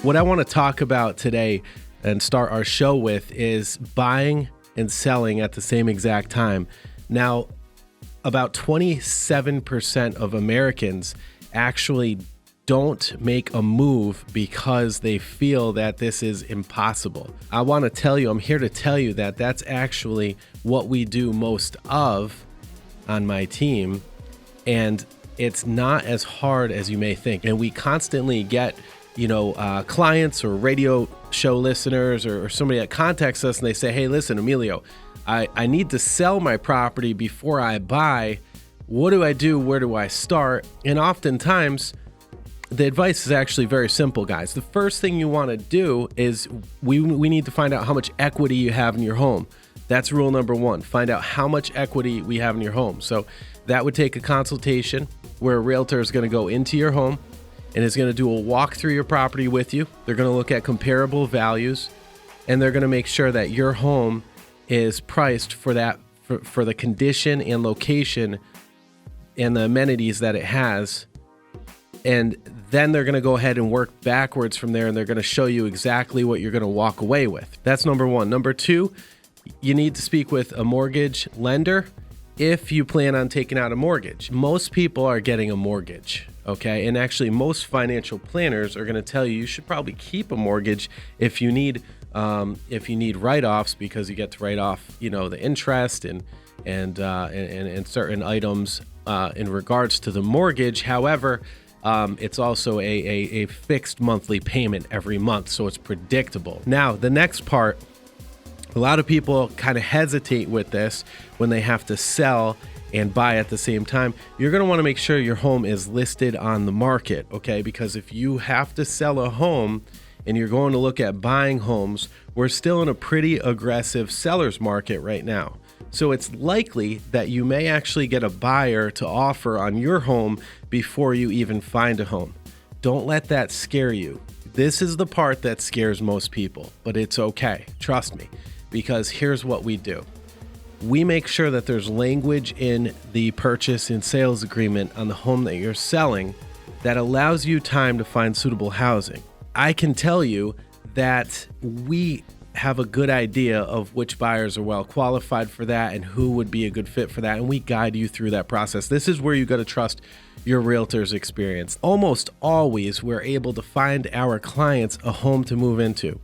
What I want to talk about today and start our show with is buying and selling at the same exact time. Now, about 27% of Americans actually don't make a move because they feel that this is impossible. I want to tell you, I'm here to tell you that that's actually what we do most of on my team, and it's not as hard as you may think. And we constantly get, clients or radio show listeners or somebody that contacts us and they say, hey, listen, Emilio, I need to sell my property before I buy. What do I do? Where do I start? And oftentimes, the advice is actually very simple, guys. The first thing you want to do is we need to find out how much equity you have in your home. That's rule number one. Find out how much equity we have in your home. So that would take a consultation where a realtor is going to go into your home and is going to do a walk through your property with you. They're going to look at comparable values, and they're going to make sure that your home is priced for that, for the condition and location and the amenities that it has. And then they're going to go ahead and work backwards from there, and they're going to show you exactly what you're going to walk away with. That's number one. Number two, you need to speak with a mortgage lender if you plan on taking out a mortgage. Most people are getting a mortgage, okay? And actually, most financial planners are going to tell you should probably keep a mortgage if you need write-offs, because you get to write off, the interest and certain items in regards to the mortgage. However, it's also a fixed monthly payment every month, so it's predictable. Now, the next part, a lot of people kind of hesitate with this when they have to sell and buy at the same time. You're going to want to make sure your home is listed on the market, okay? Because if you have to sell a home and you're going to look at buying homes, we're still in a pretty aggressive seller's market right now. So it's likely that you may actually get a buyer to offer on your home before you even find a home. Don't let that scare you. This is the part that scares most people, but it's okay. Trust me, because here's what we do. We make sure that there's language in the purchase and sales agreement on the home that you're selling that allows you time to find suitable housing. I can tell you that we have a good idea of which buyers are well qualified for that and who would be a good fit for that, and we guide you through that process. This is where you got to trust your realtor's experience. Almost always, we're able to find our clients a home to move into.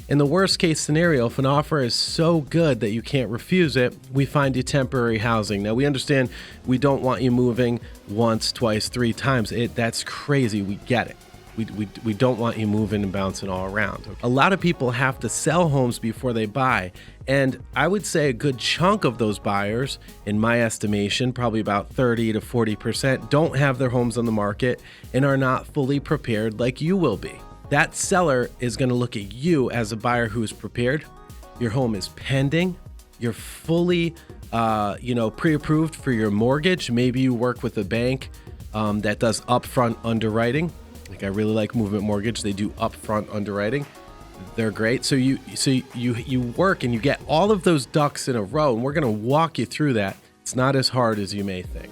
In the worst case scenario, if an offer is so good that you can't refuse it, we find you temporary housing. Now, we understand we don't want you moving once, twice, three times. That's crazy. We get it. We don't want you moving and bouncing all around. Okay? A lot of people have to sell homes before they buy. And I would say a good chunk of those buyers, in my estimation, probably about 30 to 40%, don't have their homes on the market and are not fully prepared like you will be. That seller is going to look at you as a buyer who is prepared. Your home is pending. You're fully, pre-approved for your mortgage. Maybe you work with a bank that does upfront underwriting. Like, I really like Movement Mortgage. They do upfront underwriting. They're great. So you work and you get all of those ducks in a row, and we're going to walk you through that. It's not as hard as you may think.